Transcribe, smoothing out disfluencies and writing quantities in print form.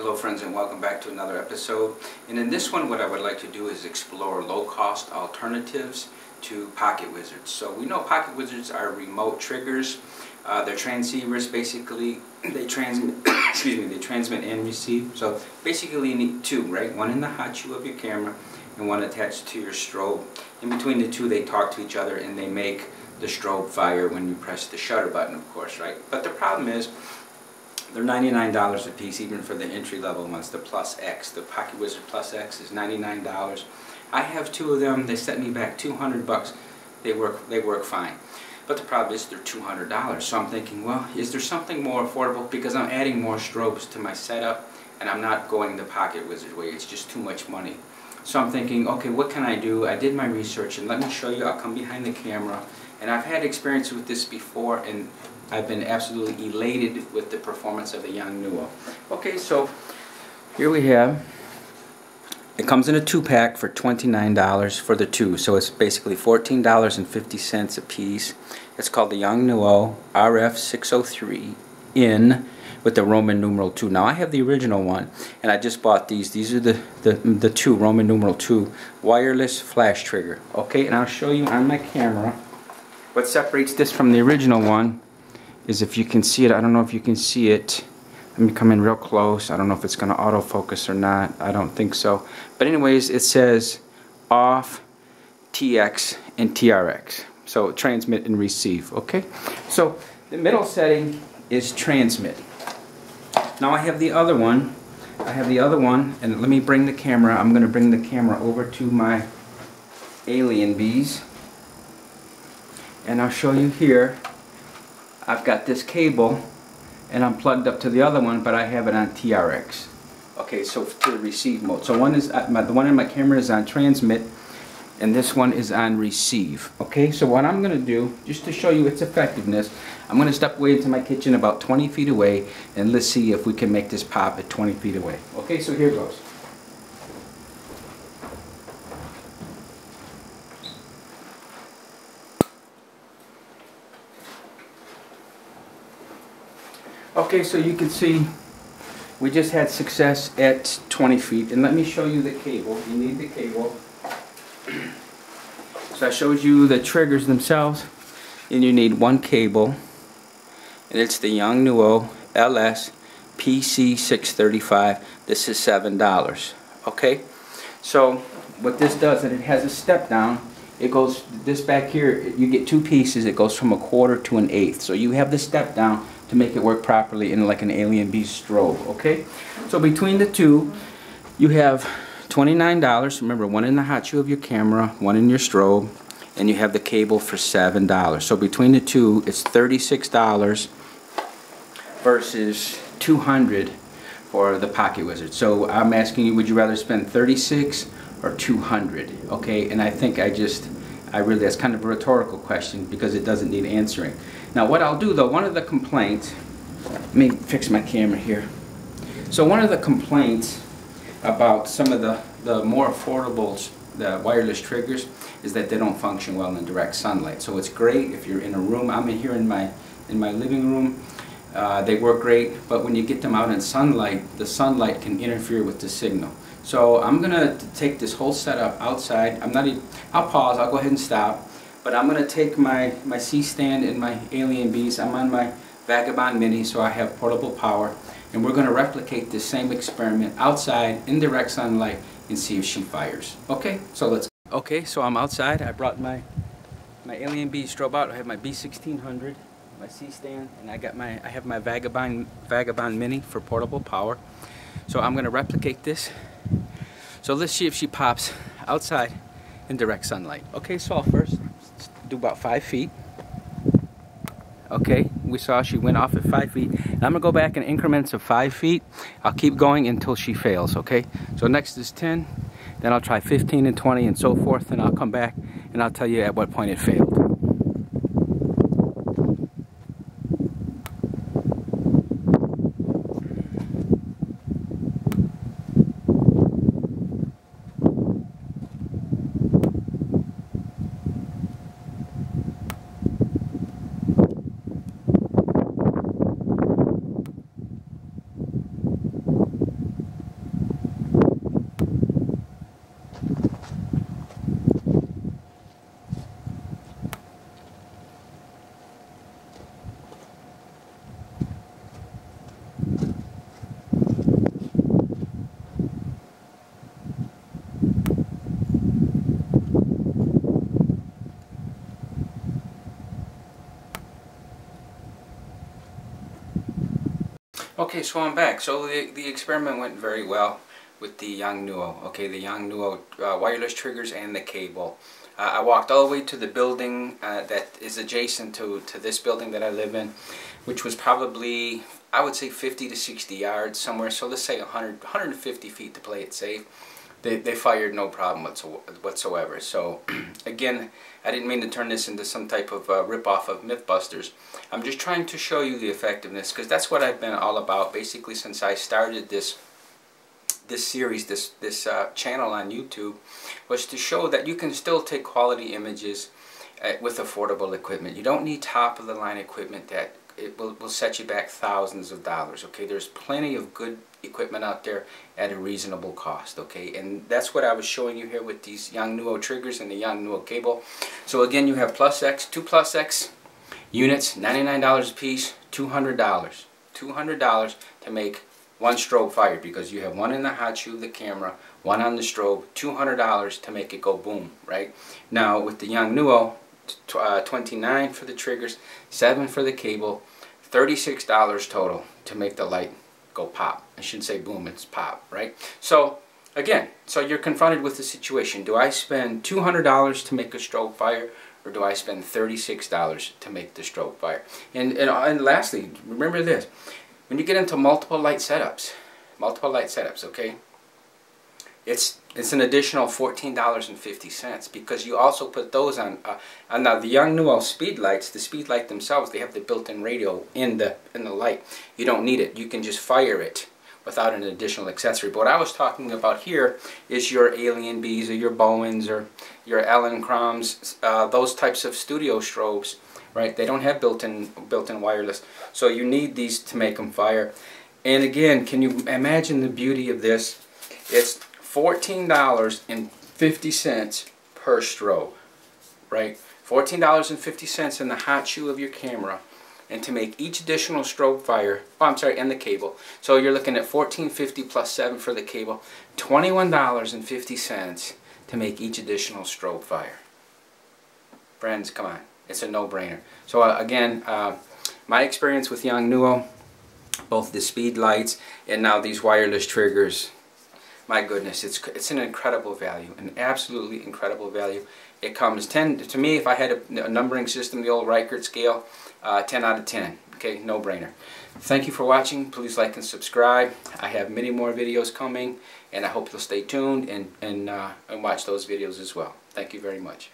Hello friends, and welcome back to another episode. And in this one, what I would like to do is explore low-cost alternatives to pocket wizards. So we know pocket wizards are remote triggers. They're transceivers. Basically they transmit they transmit and receive. So basically you need two, right? One in the hot shoe of your camera and one attached to your strobe. In between the two, they talk to each other and they make the strobe fire when you press the shutter button, of course, right? But the problem is they're $99 a piece, even for the entry-level ones. The Plus X, the Pocket Wizard Plus X, is $99. I have two of them. They set me back $200. They work fine. But the problem is they're $200. So I'm thinking, well, is there something more affordable? Because I'm adding more strobes to my setup, and I'm not going the Pocket Wizard way. It's just too much money. So I'm thinking, okay, what can I do? I did my research, and let me show you. I'll come behind the camera, and I've had experience with this before, and I've been absolutely elated with the performance of the Yongnuo. Okay, so here we have, it comes in a 2-pack for $29 for the two, so it's basically $14.50 a piece. It's called the Yongnuo RF603N with the Roman numeral 2. Now I have the original one, and I just bought these. These are the two, Roman numeral 2, wireless flash trigger. Okay, and I'll show you on my camera what separates this from the original one. Is if you can see it. I don't know if you can see it. Let me come in real close. I don't know if it's going to autofocus or not. I don't think so. But anyways, it says off, TX, and TRX. So transmit and receive. Okay. So the middle setting is transmit. Now I have the other one. And let me bring the camera. I'm going to bring the camera over to my alien bees. And I'll show you here. I've got this cable and I'm plugged up to the other one, but I have it on TRX. Okay, so to the receive mode. So one is the one in my camera is on transmit, and this one is on receive. Okay, so what I'm going to do, just to show you its effectiveness, I'm going to step away into my kitchen about 20 feet away, and let's see if we can make this pop at 20 feet away. Okay, so here goes. Okay, so you can see we just had success at 20 feet. And let me show you the cable. You need the cable. So I showed you the triggers themselves. And you need one cable. And it's the Yongnuo LS-PC635. This is $7. Okay? So what this does, is it has a step down. It goes, this back here, you get two pieces. It goes from 1/4 to 1/8. So you have the step down to make it work properly in like an alien bee strobe. Okay, so between the two you have $29. Remember, one in the hot shoe of your camera, one in your strobe, and you have the cable for $7. So between the two it's $36 versus $200 for the Pocket Wizard. So I'm asking you, would you rather spend $36 or $200? Okay, and I think really, that's kind of a rhetorical question because it doesn't need answering. Now what I'll do though, one of the complaints, let me fix my camera here. So one of the complaints about some of the more affordables, the wireless triggers, is that they don't function well in direct sunlight. So it's great if you're in a room. I'm in here in my living room. They work great, but when you get them out in sunlight, the sunlight can interfere with the signal. So I'm gonna take this whole setup outside. I'll pause, I'll go ahead and stop. But I'm gonna take my C-stand and my alien bees. I'm on my Vagabond Mini, so I have portable power. And we're gonna replicate this same experiment outside in direct sunlight and see if she fires. Okay, so let's. Okay, so I'm outside. I brought my alien bee strobe out. I have my B1600, my C-stand, and I have my Vagabond Mini for portable power. So I'm gonna replicate this. So let's see if she pops outside in direct sunlight. Okay, so I'll first do about 5 feet. Okay, we saw she went off at 5 feet. And I'm gonna go back in increments of 5 feet. I'll keep going until she fails, okay? So next is 10, then I'll try 15 and 20 and so forth, and I'll come back and I'll tell you at what point it failed. Okay, so I'm back. So the experiment went very well with the Yongnuo. Okay, the Yongnuo wireless triggers and the cable. I walked all the way to the building that is adjacent to this building that I live in, which was probably, I would say, 50 to 60 yards somewhere. So let's say 150 feet to play it safe. They fired no problem whatsoever. So again, I didn't mean to turn this into some type of rip-off of Mythbusters. I'm just trying to show you the effectiveness, because that's what I've been all about basically since I started this series, this channel on YouTube, was to show that you can still take quality images with affordable equipment. You don't need top-of-the-line equipment that it will set you back thousands of dollars. Okay, there's plenty of good equipment out there at a reasonable cost. Okay, and that's what I was showing you here with these Yongnuo triggers and the Yongnuo cable. So again, you have two plus X units, $99 a piece, $200. $200 to make one strobe fire, because you have one in the hot shoe of the camera, one on the strobe, $200 to make it go boom, right? Now with the Yongnuo, 29 for the triggers, 7 for the cable, $36 total to make the light go pop. I shouldn't say boom, it's pop, right? So again, so you're confronted with the situation. Do I spend $200 to make a strobe fire, or do I spend $36 to make the strobe fire? And lastly, remember this. When you get into multiple light setups, okay, it's an additional $14.50, because you also put those on now the Yongnuo speed lights. The speed light themselves, they have the built-in radio in the light. You don't need it. You can just fire it without an additional accessory. But what I was talking about here is your Alien Bs or your Bowens or your Allen Croms, those types of studio strobes, right? They don't have built-in wireless, so you need these to make them fire. And again, can you imagine the beauty of this? It's $14.50 per strobe, right? $14.50 in the hot shoe of your camera, and to make each additional strobe fire, and the cable. So you're looking at $14.50 plus 7 for the cable, $21.50 to make each additional strobe fire. Friends, come on, it's a no-brainer. So again, my experience with Yongnuo, both the speed lights and now these wireless triggers, my goodness, it's an incredible value, an absolutely incredible value. It comes 10, to me, if I had a numbering system, the old Richter scale, 10 out of 10. Okay, no brainer. Thank you for watching. Please like and subscribe. I have many more videos coming, and I hope you'll stay tuned and watch those videos as well. Thank you very much.